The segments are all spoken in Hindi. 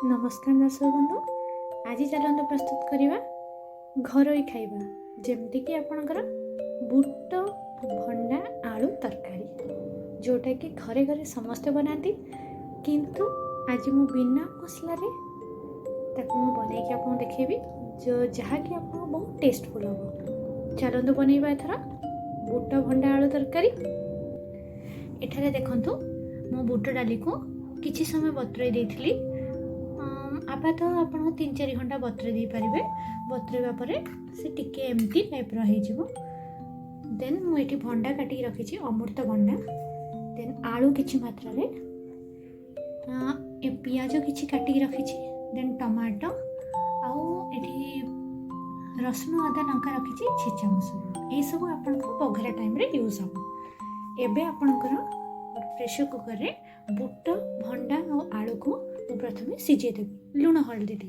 नमस्कार दर्शक बंधु। आज चलते प्रस्तुत करवा घरोई खाइबा जमती आपणकर बुट भंडा आलू तरकारी जोटा कि घरे घरे समस्ते बनाती किंतु आज मु बिना मसला बनई आपको देखेबी जो जहाँकि आप बहुत टेस्टफुल हम। चलतु बनइबा एथर बुट भंडा आलू तरकारी। एठारे देखंतु मो बुट डाली को किछि समय बतुराई देइथिली। आपा तो आप 3-4 घंटा बतुरे दे पारे। बतुरेबा पर से टिके एमती टाइप हो। देन मुझे भंडा काटिक रखी अमृत भंडा। देन आलू किछि मात्रा रे पियाज किछि काटिक रखी। देन टमाटो आउ एठी रसुण अदा लंका रखी छेचा मसला ये सब आपन बघरा टाइम रे यूज हम। एबे आपनकर प्रेशर कुकर रे बुट भंडा और आलू को प्रथम सीझे देवी लुण हल्दी दी।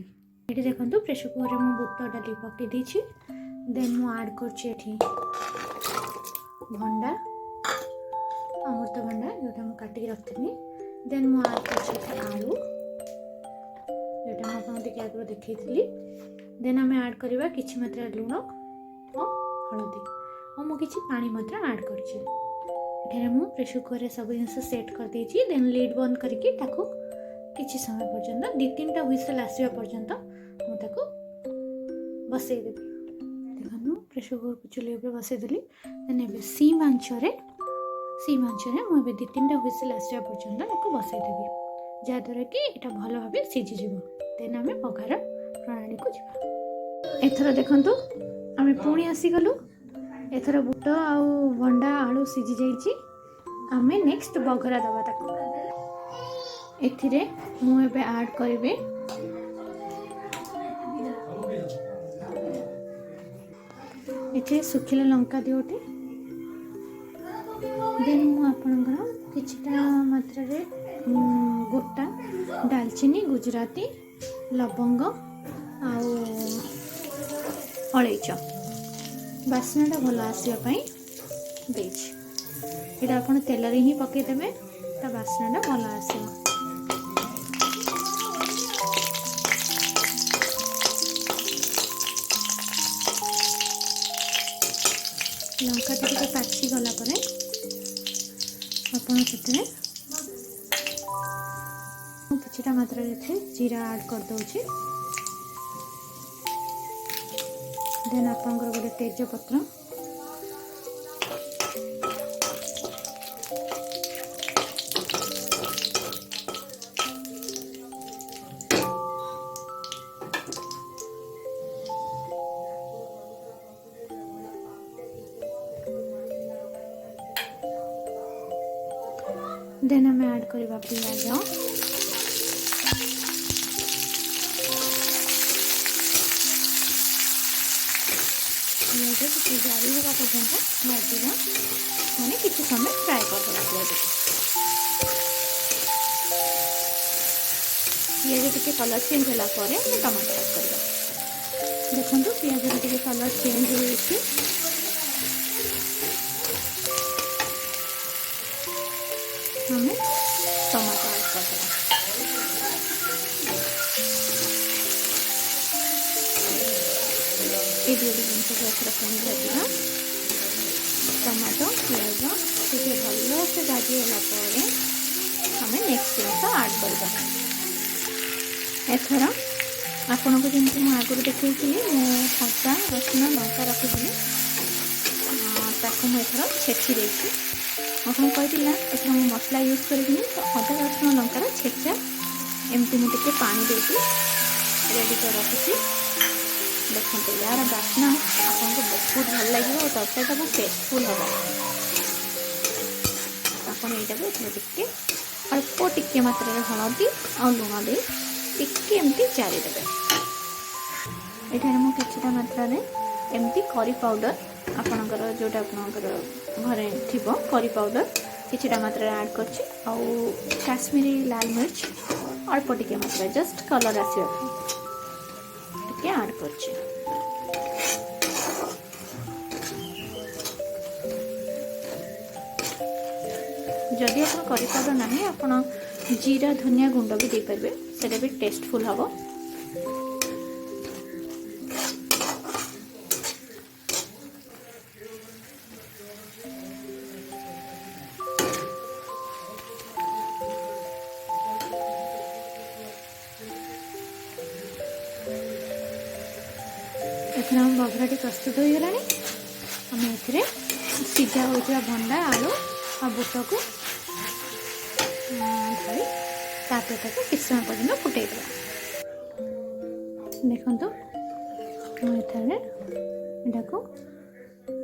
ये देखो प्रेशर कुकर में बुट डाली पकई देछि। देन मु ऐड करछि भंडा अमृत भंडा जोटा मु काटिक रखी। देन मु ऐड करछि आलू जोटा मु आपन देखि आगु देखैथिली। देन आम ऐड करबा किछि मात्रा लुण और हल्दी और मु किछि पानी मात्रा ऐड करछि। एठारे मु प्रेशर कुकर सब जिन सेट कर देछि। देन लिड बंद करके ताको किछि समय पर्यंत 2-3टा हुइसल आसवा पर्यंत मु ताको बसई देबी। देखनु प्रेशर कुकर को चुली ऊपर बसई देली। देन एबे सीम आंचरे मु एबे 2-3टा हुइसल आसवा पर्यंत ताको बसई देबी जा द्वारा कि एटा भलो भाबे सिझी जिवो। देन आमे बघार प्रणाली को जिबा। एथरा देखंतु आमे पुणी आसी गलु। एथरा बुट आ भंडा आलू सिझी जाइछि। आमे नेक्स्ट बघरा दबा ताको। एथिरे मु एबे ऐड करिवे एथिरे सुखिला लंका दियोटे। देन मु आपनकर किछटा मात्रा रे गोटा दालचीनी गुजराती लवंग आउ अलैच बास्नाटा भल आसिया पई देछि। एटा आपण तेल रे ही पके देबे ता बास्नाटा भल आसियो। लंका टे पाची गला परे आपण सेतरे किछटा मात्रा रे जीरा ऐड कर दोछि। देन आपनकर गोटे तेज पत्र देन हमें ऐड करवा पियाज टी जारी होगा पर्यंत भाजवा मैंने किसी समय फ्राए करदेगा। पियाज टी कलर चेंज होला टमाटर ऐड करवा। देखो पियाज टी कलर चेंज हो हमें टमाटो ऐड कर देना। ये जिन भाजवा टमाटो पियाज टे भल से भाजीगला हमें नेक्स्ट जिन ऐड करवा। एथर आपन को जमी मुझे आगुरी देखी अदा रसुण लंका रखी ताकू मुझे छेची देती। आपको कही एथर मु मसला यूज करी तो अदा रसुण लंकार छेचा एमती मुझे पानी देती रेडी कर रखी। देखते यार बास्ना आपको बहुत भल लगे और तरकारी बहुत टेस्टफुल हम। आपड़ यहाँ टे अल्प टिके मात्रा हलदी और लुण दे टिके एमती चारिदेवे। एठार मु किछिटा मात्रा एमती करी पाउडर आपणकर जोटा आपणकर घरे थिबो करी पाउडर किछिटा मात्रा ऐड करछि। आउ काश्मीरी लाल मिर्च अल्प टिके मात्रा जस्ट कलर आसिया टिके ऐड करछि। जदि आप करी पाउडर ना आप जीरा धनिया गुंड भी दे पारे ସେଇଟା ବି ଟେଷ୍ଟଫୁଲ୍ ହେବ। ଏଥର ଆମ ବଘରାଟି ପ୍ରସ୍ତୁତ ହୋଇଗଲାଣି। ଆମେ ଏଥିରେ ସିଝା ହୋଇଥିବା ଭଣ୍ଡା, ଆଳୁ ଆଉ ବୁଟକୁ ଧରି ତାପରେ ତାକୁ କିଛି ସମୟ ପର୍ଯ୍ୟନ୍ତ ଫୁଟେଇ ଦେବା। ଦେଖନ୍ତୁ ମୁଁ ଏଠାରେ ଏଟାକୁ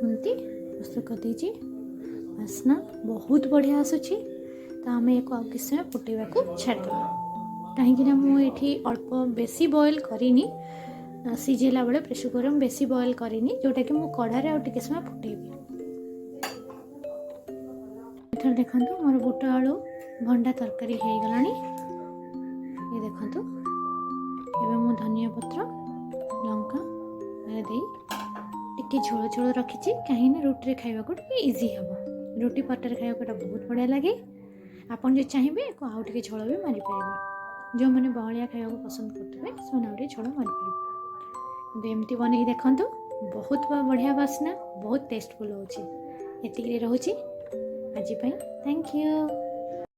ଏମିତି ପ୍ରସ୍ତୁତ କରିଦେଇଛି। ବାସ୍ନା ବହୁତ ବଢ଼ିଆ ଆସୁଛି। ତ ଆମେ ୟାକୁ ଆଉ କିଛି ସମୟ ଫୁଟେଇବାକୁ ଛାଡ଼ିଦେବା। କାହିଁକିନା ମୁଁ ଏଠି ଅଳ୍ପ ବେଶୀ ବଏଲ୍ କରିନି, ସିଝେଇଲା ବେଳେ ପ୍ରେସର କୁକରରେ ମୁଁ ବେଶୀ ବଏଲ୍ କରିନି, ଯେଉଁଟାକି ମୁଁ କଢ଼ାରେ ଆଉ ଟିକେ ସମୟ ଫୁଟେଇବି। ଏଥର ଦେଖନ୍ତୁ ମୋର ବୁଟ ଆଳୁ ଭଣ୍ଡା ତରକାରୀ ହେଇଗଲାଣି। ଏ ଦେଖନ୍ତୁ ଏବେ ମୁଁ ଧନିଆ ପତ୍ର, ଲଙ୍କା ଦେଇ ଟିକେ ଝୋଳ ଝୋଳ ରଖିଛି, କାହିଁକିନା ରୁଟିରେ ଖାଇବାକୁ ଟିକେ ଇଜି ହେବ। ରୁଟି ପରଟାରେ ଖାଇବାକୁ ଏଟା ବହୁତ ବଢ଼ିଆ ଲାଗେ। ଆପଣ ଯଦି ଚାହିଁବେ ୟାକୁ ଆଉ ଟିକେ ଝୋଳ ବି ମାରିପାରିବେ। ଯେଉଁମାନେ ବହଳିଆ ଖାଇବାକୁ ପସନ୍ଦ କରୁଥିବେ ସେମାନେ ଆଉ ଟିକେ ଝୋଳ ମାରିପାରିବେ। କିନ୍ତୁ ଏମିତି ବନେଇକି ଦେଖନ୍ତୁ, ବହୁତ ବଢ଼ିଆ ବାସ୍ନା, ବହୁତ ଟେଷ୍ଟଫୁଲ୍ ହେଉଛି। ଏତିକିରେ ରହୁଛି ଆଜି ପାଇଁ। Thank you.